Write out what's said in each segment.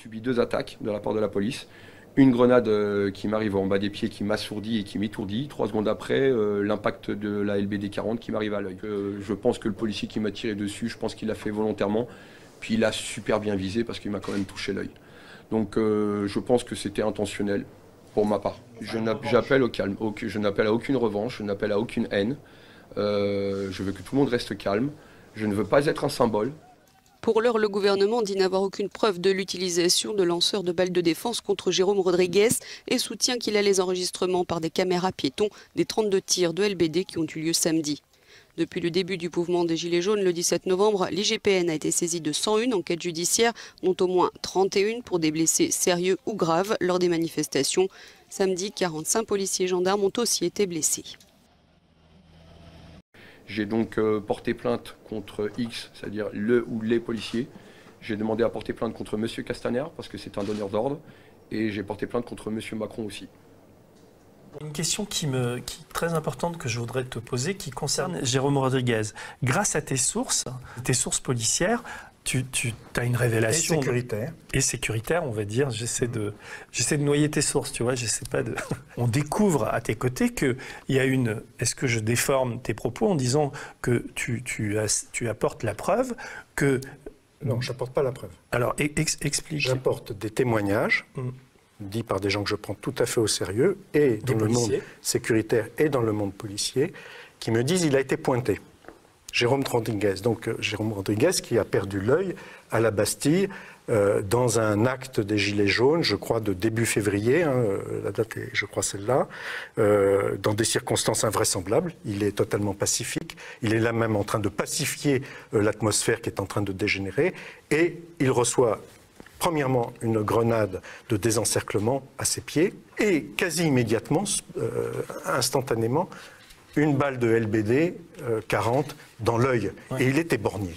subi 2 attaques de la part de la police. Une grenade qui m'arrive en bas des pieds, qui m'assourdit et qui m'étourdit. 3 secondes après, l'impact de la LBD 40 qui m'arrive à l'œil. Je pense que le policier qui m'a tiré dessus, je pense qu'il l'a fait volontairement. Puis il a super bien visé parce qu'il m'a quand même touché l'œil. Donc je pense que c'était intentionnel pour ma part. J'appelle au calme, je n'appelle à aucune revanche, je n'appelle à aucune haine. Je veux que tout le monde reste calme. Je ne veux pas être un symbole. Pour l'heure, le gouvernement dit n'avoir aucune preuve de l'utilisation de lanceurs de balles de défense contre Jérôme Rodriguez et soutient qu'il a les enregistrements par des caméras piétons des 32 tirs de LBD qui ont eu lieu samedi. Depuis le début du mouvement des Gilets jaunes, le 17 novembre, l'IGPN a été saisie de 101 enquêtes judiciaires, dont au moins 31 pour des blessés sérieux ou graves lors des manifestations. Samedi, 45 policiers et gendarmes ont aussi été blessés. J'ai donc porté plainte contre X, c'est-à-dire le ou les policiers. J'ai demandé à porter plainte contre M. Castaner, parce que c'est un donneur d'ordre. Et j'ai porté plainte contre M. Macron aussi. Une question qui est très importante que je voudrais te poser, qui concerne Jérôme Rodriguez. Grâce à tes sources policières, tu as une révélation. Et sécuritaire, on va dire. J'essaie de noyer tes sources, tu vois. J'essaie pas de. On découvre à tes côtés qu'il y a une. Est-ce que je déforme tes propos en disant que tu apportes la preuve que. Non, je n'apporte pas la preuve. Alors, explique. J'apporte des témoignages. Dit par des gens que je prends tout à fait au sérieux, et dans le monde sécuritaire et dans le monde policier, qui me disent qu'il a été pointé. Jérôme Rodriguez. Donc Jérôme Rodriguez qui a perdu l'œil à la Bastille dans un acte des Gilets jaunes, je crois de début février, la date est, je crois, celle-là, dans des circonstances invraisemblables. Il est totalement pacifique. Il est là même en train de pacifier l'atmosphère qui est en train de dégénérer. Et il reçoit premièrement, une grenade de désencerclement à ses pieds et quasi immédiatement, instantanément, une balle de LBD 40 dans l'œil. Ouais. Et il était borgné.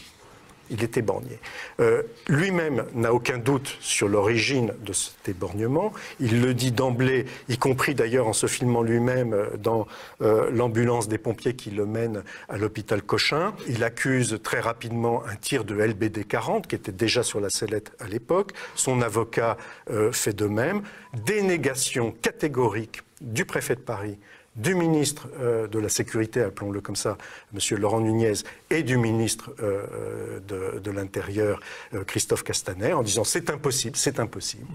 Lui-même n'a aucun doute sur l'origine de cet éborgnement. Il le dit d'emblée, y compris d'ailleurs en se filmant lui-même dans l'ambulance des pompiers qui le mène à l'hôpital Cochin. Il accuse très rapidement un tir de LBD 40 qui était déjà sur la sellette à l'époque. Son avocat fait de même. Dénégation catégorique du préfet de Paris, du ministre de la Sécurité, appelons-le comme ça, M. Laurent Nunez, et du ministre de l'Intérieur, Christophe Castaner, en disant c'est impossible, c'est impossible.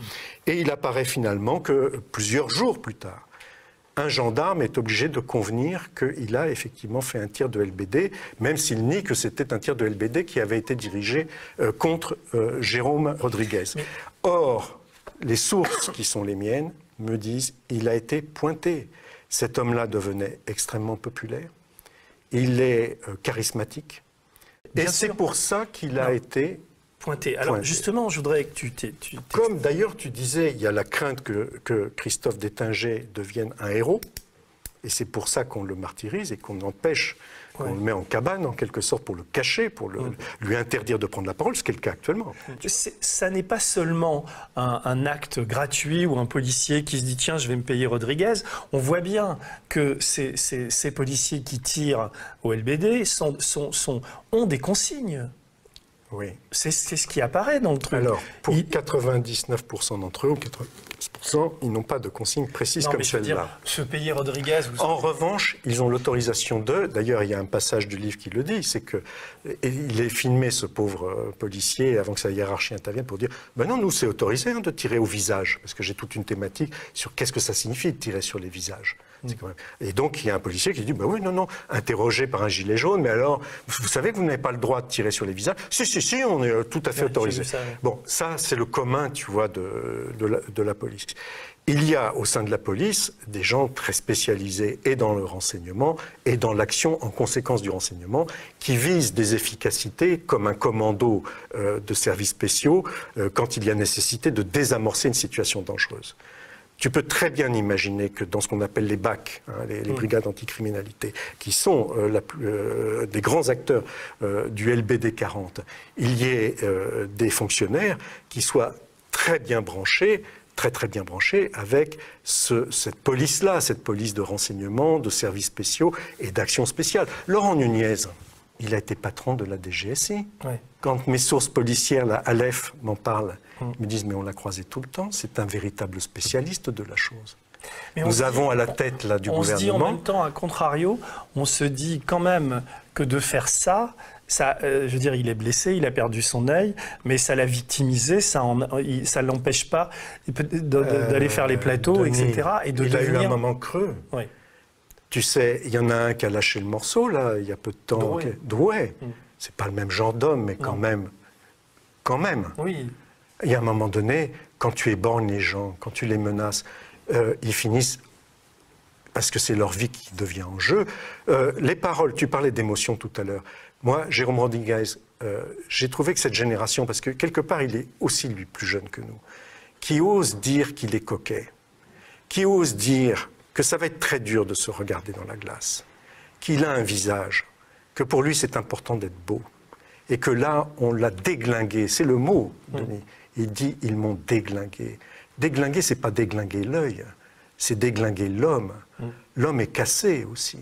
Et il apparaît finalement que plusieurs jours plus tard, un gendarme est obligé de convenir qu'il a effectivement fait un tir de LBD, même s'il nie que c'était un tir de LBD qui avait été dirigé contre Jérôme Rodriguez. Or, les sources qui sont les miennes me disent il a été pointé. Cet homme-là devenait extrêmement populaire, il est charismatique, et c'est pour ça qu'il a été pointé. Alors justement, je voudrais que tu... Comme d'ailleurs tu disais, il y a la crainte que Christophe Détinger devienne un héros, et c'est pour ça qu'on le martyrise et qu'on empêche, qu'on le met en cabane en quelque sorte pour le cacher, pour lui interdire de prendre la parole, ce qui est le cas actuellement. Ça n'est pas seulement un acte gratuit ou un policier qui se dit tiens je vais me payer Rodriguez. On voit bien que ces policiers qui tirent au LBD ont des consignes. Oui. C'est ce qui apparaît dans le truc. Alors, pour 99% d'entre eux, ou 90%, ils n'ont pas de consigne précise comme celle-là. Se payer Rodriguez... En revanche, ils ont l'autorisation de... D'ailleurs, il y a un passage du livre qui le dit, c'est qu'il est filmé, ce pauvre policier, avant que sa hiérarchie intervienne, pour dire « Ben non, nous, c'est autorisé de tirer au visage. » Parce que j'ai toute une thématique sur qu'est-ce que ça signifie de tirer sur les visages. Quand même... Et donc, il y a un policier qui dit bah oui, non, interrogé par un gilet jaune, mais alors, vous savez que vous n'avez pas le droit de tirer sur les visages? Si, on est tout à fait autorisé. Bon, ça, c'est le commun, tu vois, de la police. Il y a au sein de la police des gens très spécialisés et dans le renseignement et dans l'action en conséquence du renseignement qui visent des efficacités comme un commando de services spéciaux quand il y a nécessité de désamorcer une situation dangereuse. Tu peux très bien imaginer que dans ce qu'on appelle les BAC, les brigades anticriminalité, qui sont des grands acteurs du LBD 40, il y ait des fonctionnaires qui soient très bien branchés, très bien branchés avec cette police-là, cette police de renseignement, de services spéciaux et d'action spéciale. Laurent Nunez, il a été patron de la DGSI. Ouais. Quand mes sources policières, la Aleph, m'en parlent, ils me disent, mais on l'a croisé tout le temps, c'est un véritable spécialiste de la chose. Mais nous avons à la tête là, du gouvernement... On se dit en même temps, à contrario, on se dit quand même que de faire ça, je veux dire, il est blessé, il a perdu son œil, mais ça l'a victimisé, ça l'empêche pas d'aller faire les plateaux, Denis, etc. Et de il a eu un moment creux. Oui. Tu sais, il y en a un qui a lâché le morceau, là, il y a peu de temps. Drouet. C'est pas le même genre d'homme, mais quand même. Oui. Il y a un moment donné, quand tu éborgnes les gens, quand tu les menaces, ils finissent, parce que c'est leur vie qui devient en jeu. Les paroles, tu parlais d'émotion tout à l'heure. Moi, Jérôme Rodriguez, j'ai trouvé que cette génération, parce que quelque part, il est aussi, lui, plus jeune que nous, qui ose dire qu'il est coquet, qui ose dire que ça va être très dur de se regarder dans la glace, qu'il a un visage, que pour lui, c'est important d'être beau, et que là, on l'a déglingué. C'est le mot, Denis. Il dit, ils m'ont déglingué. Déglinguer, c'est pas déglinguer l'œil, c'est déglinguer l'homme. L'homme est cassé aussi.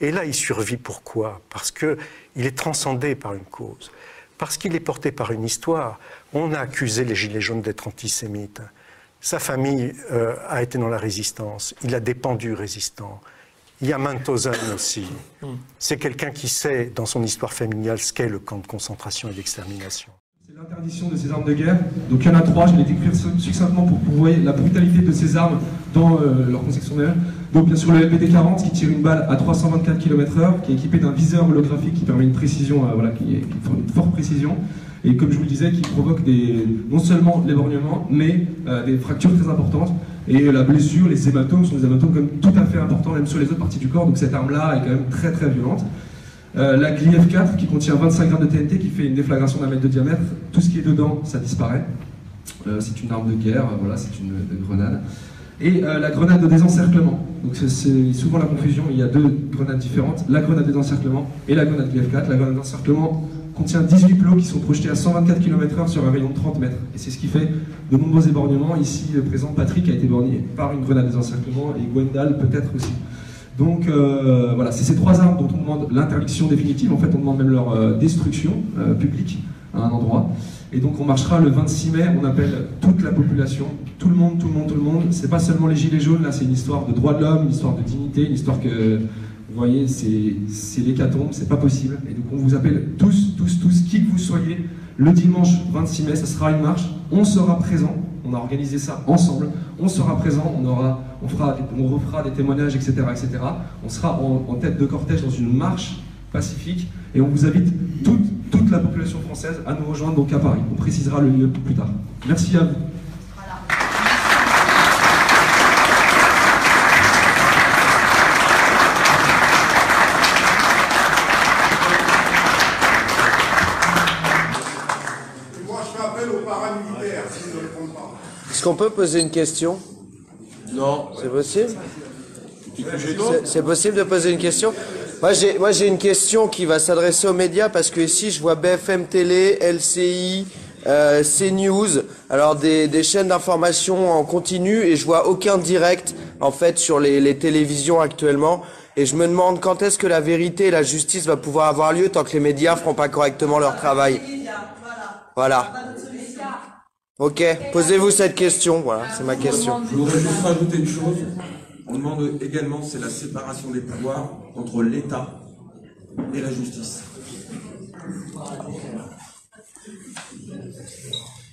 Et là, il survit pourquoi? Parce qu'il est transcendé par une cause, parce qu'il est porté par une histoire. On a accusé les Gilets jaunes d'être antisémites. Sa famille a été dans la résistance. Il a des pendus résistants. Il y a Mauthausen aussi. C'est quelqu'un qui sait, dans son histoire familiale, ce qu'est le camp de concentration et d'extermination. C'est l'interdiction de ces armes de guerre. Donc il y en a 3, je vais les décrire succinctement pour que vous voyez la brutalité de ces armes dans leur conception d'air. Donc bien sûr le LBD 40 qui tire une balle à 324 km/h, qui est équipé d'un viseur holographique qui permet une précision, qui est une forte précision. Et comme je vous le disais, qui provoque non seulement l'éborgnement, mais des fractures très importantes. Et la blessure, les hématomes sont des hématomes quand même tout à fait importants, même sur les autres parties du corps. Donc cette arme-là est quand même très très violente. La Gliev 4 qui contient 25 grammes de TNT, qui fait une déflagration d'1 mètre de diamètre. Tout ce qui est dedans, ça disparaît. C'est une arme de guerre, voilà, c'est une grenade. Et la grenade de désencerclement. Donc c'est souvent la confusion, il y a 2 grenades différentes. La grenade de désencerclement et la grenade Gliev 4. La grenade d'encerclement contient 18 plots qui sont projetés à 124 km/h sur un rayon de 30 mètres. Et c'est ce qui fait de nombreux éborgnements. Ici, présent, Patrick a été éborgné par une grenade de désencerclement et Gwendal peut-être aussi. Donc voilà, c'est ces 3 armes dont on demande l'interdiction définitive. En fait, on demande même leur destruction publique à un endroit. Et donc on marchera le 26 mai, on appelle toute la population, tout le monde. C'est pas seulement les gilets jaunes, là c'est une histoire de droits de l'homme, une histoire de dignité, une histoire que... Vous voyez, c'est l'hécatombe, c'est pas possible. Et donc on vous appelle tous, qui que vous soyez, le dimanche 26 mai, ça sera une marche, on sera présent, on a organisé ça ensemble, on sera présent, on refera des témoignages, etc. On sera en tête de cortège dans une marche pacifique, et on vous invite toute la population française à nous rejoindre donc à Paris. On précisera le lieu plus tard. Merci à vous. Est-ce qu'on peut poser une question? Non. C'est possible? C'est possible de poser une question? Moi j'ai une question qui va s'adresser aux médias, parce que ici je vois BFM Télé, LCI, CNews, alors des chaînes d'information en continu, et je vois aucun direct en fait sur les télévisions actuellement. Et je me demande quand est-ce que la vérité et la justice va pouvoir avoir lieu tant que les médias feront pas correctement leur travail. Voilà. Ok, posez-vous cette question, voilà, c'est ma question. Je voudrais juste rajouter une chose. On demande également, c'est la séparation des pouvoirs entre l'État et la justice.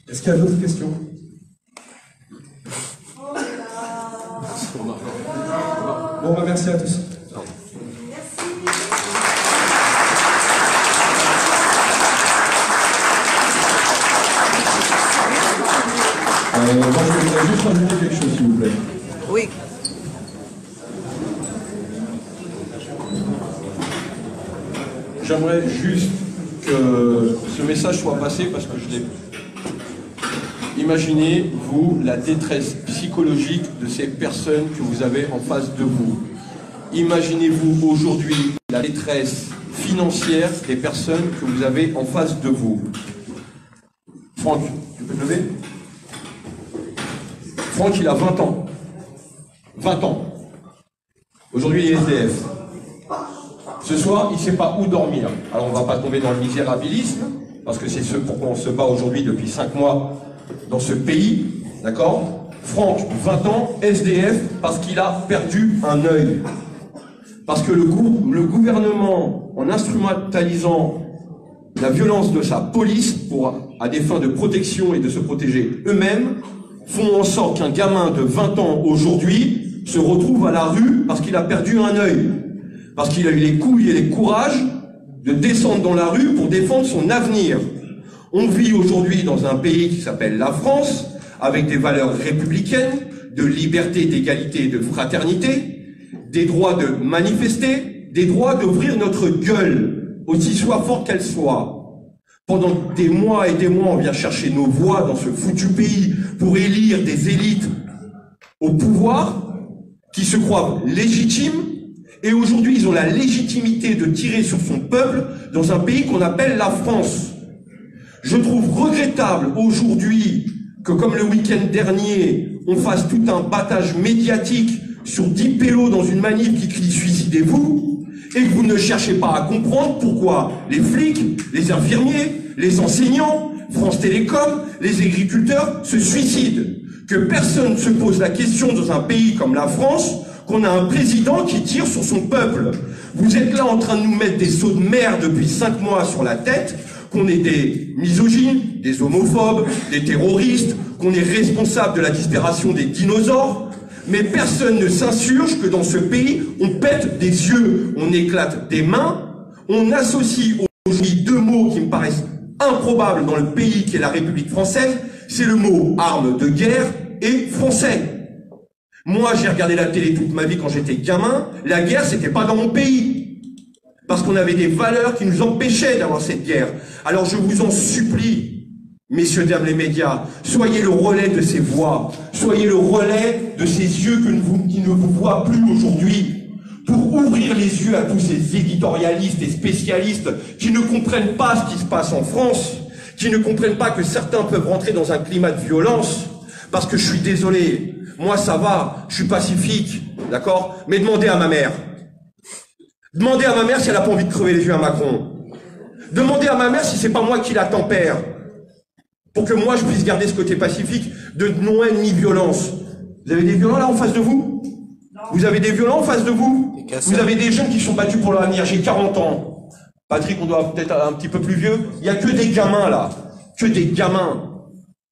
Est-ce qu'il y a d'autres questions? Bon, bah merci à tous. Moi, je voudrais juste rajouter quelque chose, s'il vous plaît. Oui. J'aimerais juste que ce message soit passé parce que je l'ai... Imaginez, vous, la détresse psychologique de ces personnes que vous avez en face de vous. Imaginez-vous aujourd'hui la détresse financière des personnes que vous avez en face de vous. Franck, tu peux te lever? Franck, il a 20 ans. 20 ans. Aujourd'hui, il est SDF. Ce soir, il ne sait pas où dormir. Alors on ne va pas tomber dans le misérabilisme, parce que c'est ce pour quoi on se bat aujourd'hui depuis 5 mois dans ce pays, d'accord? Franck, 20 ans, SDF, parce qu'il a perdu un œil. Parce que le gouvernement, en instrumentalisant la violence de sa police à des fins de protection et de se protéger eux-mêmes, font en sorte qu'un gamin de 20 ans aujourd'hui se retrouve à la rue parce qu'il a perdu un œil. Parce qu'il a eu les couilles et les courages de descendre dans la rue pour défendre son avenir. On vit aujourd'hui dans un pays qui s'appelle la France, avec des valeurs républicaines, de liberté, d'égalité et de fraternité, des droits de manifester, des droits d'ouvrir notre gueule, aussi soit forte qu'elle soit. Pendant des mois et des mois, on vient chercher nos voix dans ce foutu pays pour élire des élites au pouvoir qui se croient légitimes. Et aujourd'hui, ils ont la légitimité de tirer sur son peuple dans un pays qu'on appelle la France. Je trouve regrettable aujourd'hui que, comme le week-end dernier, on fasse tout un battage médiatique sur 10 pélos dans une manif qui crie « Suicidez-vous » et que vous ne cherchez pas à comprendre pourquoi les flics, les infirmiers, les enseignants, France Télécom, les agriculteurs se suicident. Que personne ne se pose la question dans un pays comme la France qu'on a un président qui tire sur son peuple. Vous êtes là en train de nous mettre des seaux de mer depuis 5 mois sur la tête, qu'on est des misogynes, des homophobes, des terroristes, qu'on est responsable de la disparition des dinosaures, mais personne ne s'insurge que dans ce pays, on pète des yeux, on éclate des mains, on associe aujourd'hui 2 mots qui me paraissent improbables dans le pays qui est la République française, c'est le mot arme de guerre et français. Moi, j'ai regardé la télé toute ma vie quand j'étais gamin, la guerre, c'était pas dans mon pays. Parce qu'on avait des valeurs qui nous empêchaient d'avoir cette guerre. Alors je vous en supplie, messieurs, dames les médias, soyez le relais de ces voix, soyez le relais de ces yeux qui ne vous voient plus aujourd'hui, pour ouvrir les yeux à tous ces éditorialistes et spécialistes qui ne comprennent pas ce qui se passe en France, qui ne comprennent pas que certains peuvent rentrer dans un climat de violence, parce que je suis désolé, moi ça va, je suis pacifique, d'accord? Mais demandez à ma mère. Demandez à ma mère si elle n'a pas envie de crever les yeux à Macron. Demandez à ma mère si c'est pas moi qui la tempère. Pour que moi je puisse garder ce côté pacifique de non-haine ni violence. Vous avez des violents là en face de vous? Vous avez des violents en face de vous? Vous avez des jeunes qui sont battus pour leur avenir. J'ai 40 ans. Patrick, on doit peut-être un petit peu plus vieux. Il n'y a que des gamins là. Que des gamins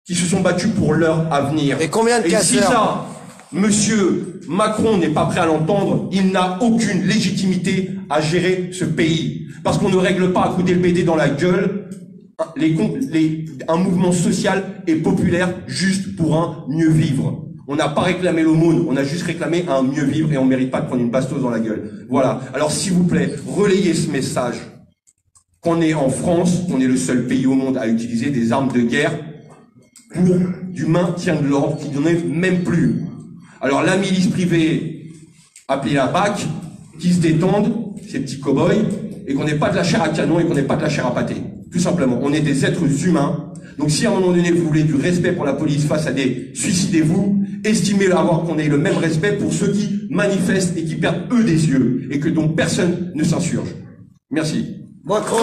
qui se sont battus pour leur avenir. Et combien de casseurs? Et si ça, monsieur Macron n'est pas prêt à l'entendre, il n'a aucune légitimité à gérer ce pays. Parce qu'on ne règle pas à coups d'LBD dans la gueule un mouvement social et populaire juste pour un mieux vivre. On n'a pas réclamé l'aumône, on a juste réclamé un mieux vivre et on ne mérite pas de prendre une bastos dans la gueule. Voilà. Alors s'il vous plaît, relayez ce message qu'on est en France, qu'on est le seul pays au monde à utiliser des armes de guerre pour du maintien de l'ordre qui n'en est même plus. Alors la milice privée, appelée la BAC, qui se détendent, ces petits cow-boys, et qu'on n'ait pas de la chair à canon et qu'on n'ait pas de la chair à pâté. Tout simplement, on est des êtres humains. Donc si à un moment donné vous voulez du respect pour la police face à des suicidez-vous, estimez qu'on ait le même respect pour ceux qui manifestent et qui perdent eux des yeux et que donc personne ne s'insurge. Merci. Macron.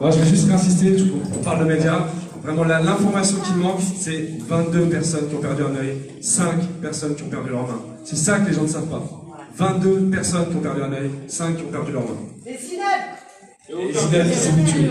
Je vais juste insister, on parle de médias. Vraiment, l'information qui manque, c'est 22 personnes qui ont perdu un œil, 5 personnes qui ont perdu leur main. C'est ça que les gens ne savent pas. 22 personnes qui ont perdu un œil, 5 qui ont perdu leur main. Et Zineb qui s'est tué.